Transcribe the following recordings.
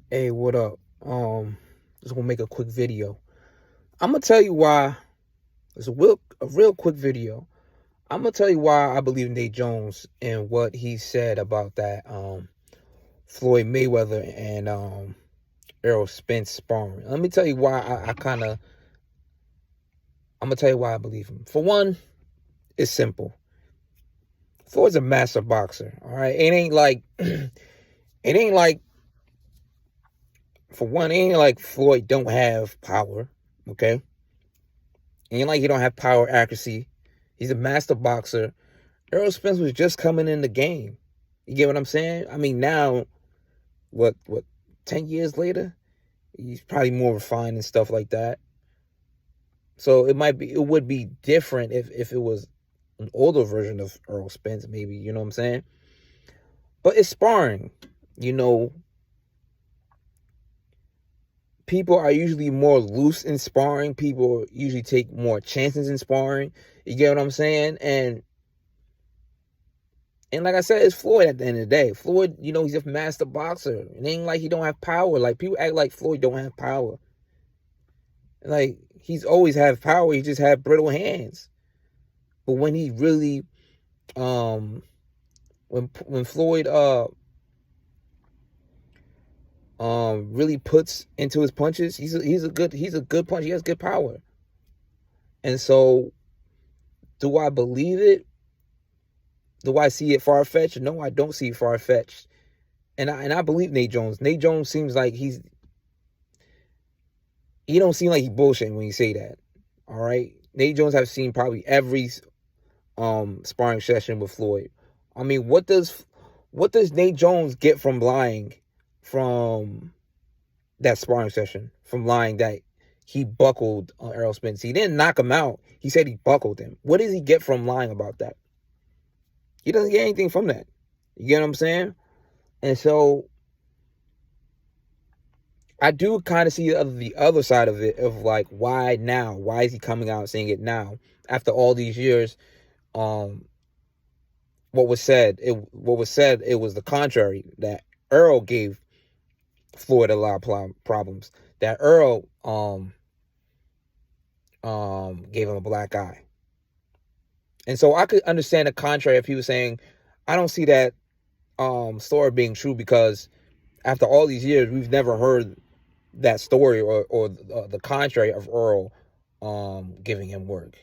Hey, what up? Just gonna make a quick video. I'm gonna tell you why. It's a real quick video. I'm gonna tell you why I believe Nate Jones and what he said about that Floyd Mayweather and Errol Spence sparring. Let me tell you why I'm gonna tell you why I believe him. For one, it's simple. Floyd's a master boxer. All right, it ain't like for one, it ain't like Floyd don't have power. Okay, it ain't like he don't have power, accuracy. He's a master boxer. Errol Spence was just coming in the game. You get what I'm saying? I mean, now, what, 10 years later, he's probably more refined and stuff like that. So it would be different if it was an older version of Errol Spence, maybe, you know what I'm saying? But it's sparring. You know, people are usually more loose in sparring. People usually take more chances in sparring. You get what I'm saying? And like I said, it's Floyd at the end of the day. Floyd, he's a master boxer. It ain't like he don't have power. Like, people act like Floyd don't have power. Like, he's always had power. He just had brittle hands. But when he really, when Floyd really puts into his punches, he's a good puncher. He has good power. And so, do I believe it? Do I see it far fetched? No, I don't see it far fetched. And I believe Nate Jones. Nate Jones seems like he don't seem like he's bullshitting when you say that. All right. Nate Jones have seen probably every sparring session with Floyd. I mean, what does Nate Jones get from lying from that sparring session? From lying that he buckled Errol Spence. He didn't knock him out. He said he buckled him. What does he get from lying about that? He doesn't get anything from that. You get what I'm saying? And so I do kind of see the other side of it, of like, why now? Why is he coming out saying it now after all these years? Um, what was said, it was the contrary, that Earl gave Floyd a lot of problems. That Earl gave him a black eye, and so I could understand the contrary if he was saying, I don't see that story being true, because after all these years, we've never heard that story, or the contrary of Earl giving him work.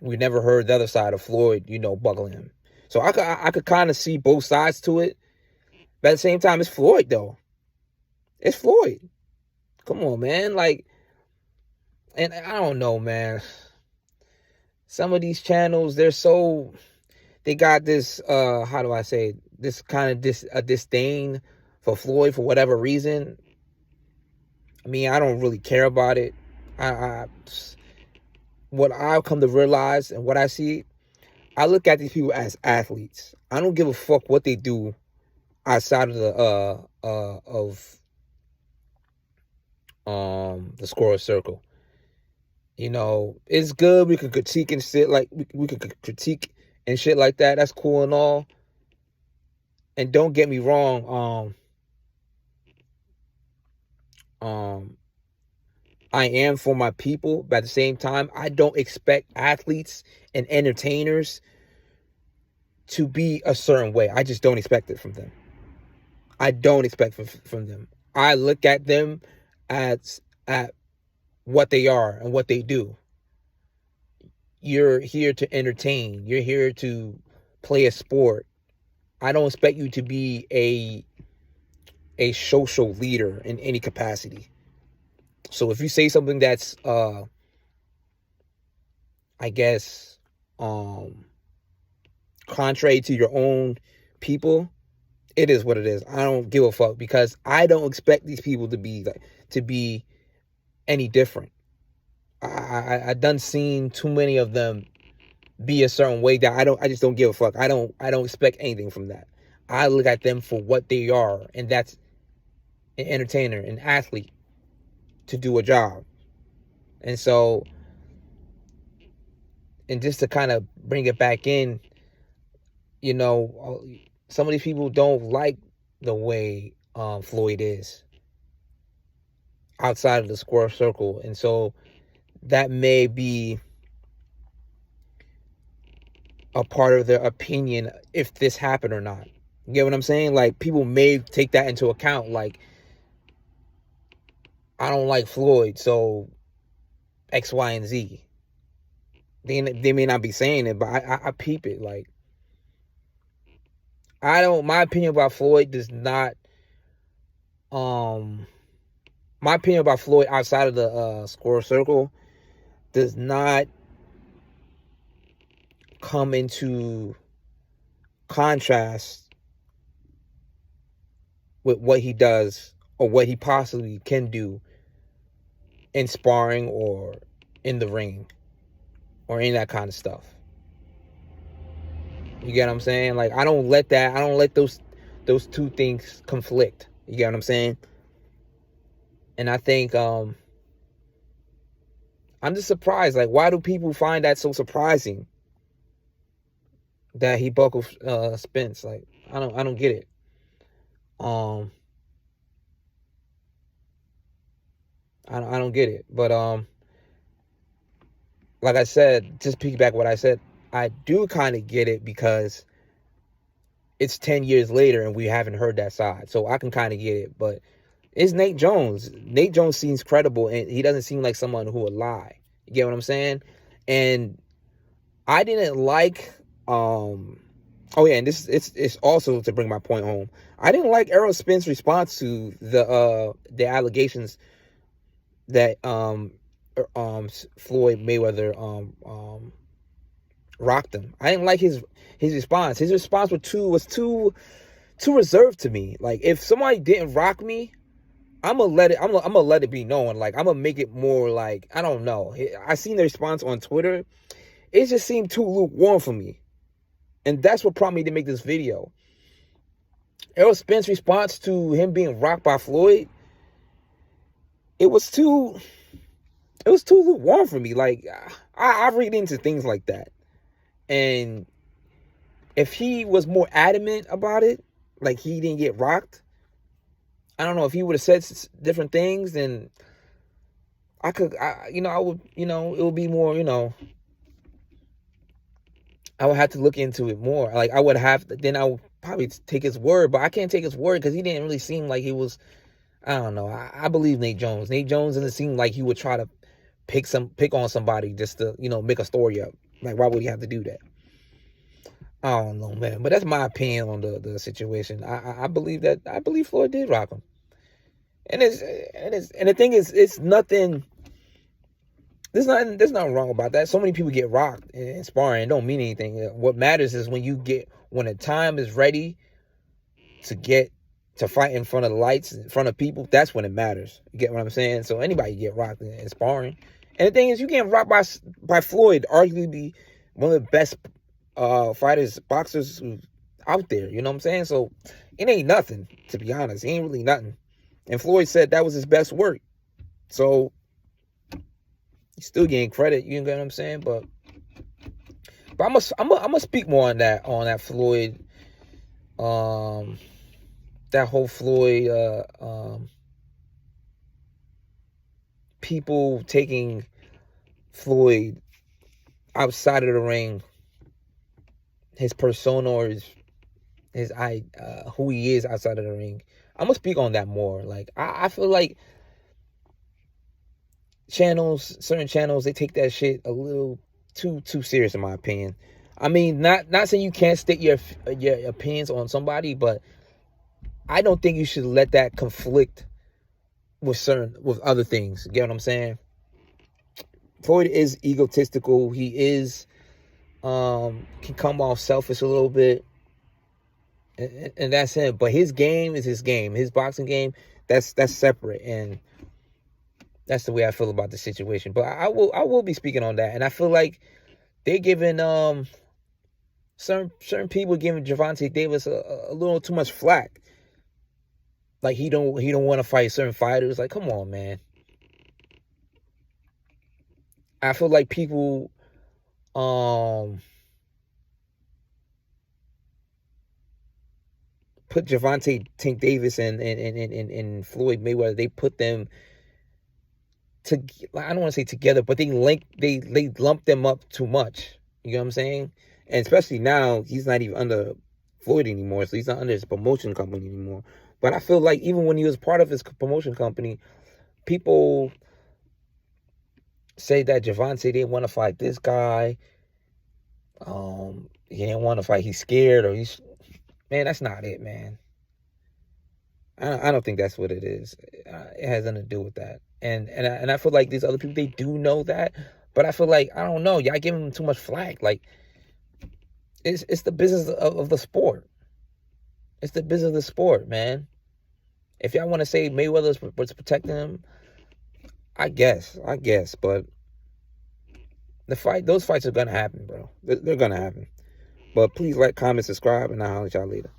We never heard the other side of Floyd, buckling him. So I could kind of see both sides to it. But at the same time, it's Floyd though. It's Floyd. Come on, man. Like, and I don't know, man. Some of these channels, they got this, how do I say, this kind of disdain for Floyd for whatever reason. I mean, I don't really care about it. I what I've come to realize and what I see, I look at these people as athletes. I don't give a fuck what they do outside of the scorer circle. It's good. We can critique and shit, like we can critique and shit like that. That's cool and all. And don't get me wrong. I am for my people, but at the same time, I don't expect athletes and entertainers to be a certain way. I just don't expect it from them. I don't expect from them. I look at them at what they are and what they do. You're here to entertain. You're here to play a sport. I don't expect you to be a social leader in any capacity. So if you say something that's I guess contrary to your own people, it is what it is. I don't give a fuck, because I don't expect these people to be any different. I done seen too many of them be a certain way that I just don't give a fuck. I don't expect anything from that. I look at them for what they are, and that's an entertainer, an athlete, to do a job. And so, and just to kind of bring it back in, some of these people don't like the way Floyd is outside of the square circle. And so that may be a part of their opinion if this happened or not. You get what I'm saying? Like, people may take that into account. Like, I don't like Floyd, so X, Y, and Z. They may not be saying it, but I peep it. Like, my opinion about Floyd does not, my opinion about Floyd outside of the square circle does not come into contrast with what he does or what he possibly can do in sparring or in the ring or any of that kind of stuff. You get what I'm saying? Like, I don't let those two things conflict. You get what I'm saying? And I think I'm just surprised. Like, why do people find that so surprising that he buckled Spence? Like, I don't get it. I don't get it. But like I said, just piggyback what I said, I do kind of get it because it's 10 years later and we haven't heard that side. So I can kind of get it. But it's Nate Jones. Nate Jones seems credible, and he doesn't seem like someone who would lie. You get what I'm saying? And I didn't like oh yeah, and it's also to bring my point home. I didn't like Errol Spence's response to the allegations that Floyd Mayweather rocked him. I didn't like his response. His response was too reserved to me. Like, if somebody didn't rock me, I'm gonna let it be known. Like, I'm gonna make it more like, I don't know. I seen the response on Twitter. It just seemed too lukewarm for me. And that's what prompted me to make this video. Errol Spence's response to him being rocked by Floyd, it was too lukewarm for me. Like, I read into things like that. And if he was more adamant about it, like he didn't get rocked, I don't know, if he would have said different things, then I would, it would be more, I would have to look into it more. Like, I would probably take his word, but I can't take his word because he didn't really seem like he was, I don't know. I believe Nate Jones. Nate Jones doesn't seem like he would try to pick on somebody just to, make a story up. Like, why would he have to do that? I don't know, man. But that's my opinion on the situation. I believe Floyd did rock him. And the thing is, it's nothing. There's nothing wrong about that. So many people get rocked in sparring. It don't mean anything. What matters is when the time is ready to fight in front of the lights, in front of people. That's when it matters. You get what I'm saying? So anybody get rocked in sparring. And the thing is, you getting rocked by Floyd, arguably one of the best fighters, boxers out there. You know what I'm saying? So it ain't nothing, to be honest. It ain't really nothing. And Floyd said that was his best work. So he's still getting credit. You get what I'm saying? But I'm gonna speak more on that Floyd, that whole Floyd, people taking Floyd outside of the ring, his persona or his who he is outside of the ring. I'm gonna speak on that more. Like, I feel like certain channels, they take that shit a little too serious, in my opinion. I mean, not saying you can't state your opinions on somebody, but I don't think you should let that conflict with other things. You get what I'm saying? Floyd is egotistical. He is can come off selfish a little bit. And that's him. But his game is his game. His boxing game, that's separate. And that's the way I feel about the situation. But I will be speaking on that. And I feel like they're giving certain people giving Gervonta Davis a little too much flack. Like, he don't want to fight certain fighters. Like, come on, man. I feel like people put Javante Tank Davis and Floyd Mayweather. They put them to, I don't want to say together, but they lump them up too much. You know what I'm saying? And especially now, he's not even under Floyd anymore, so he's not under his promotion company anymore. But I feel like even when he was part of his promotion company, people say that Javante didn't want to fight this guy. He didn't want to fight. He's scared, or man. That's not it, man. I don't think that's what it is. It has nothing to do with that. And I feel like these other people, they do know that, but I feel like, I don't know, y'all giving them too much flack. Like, it's the business of the sport. It's the business of the sport, man. If y'all want to say Mayweather was protecting him, I guess, but those fights are gonna happen, bro. They're gonna happen. But please like, comment, subscribe, and I'll holler at y'all later.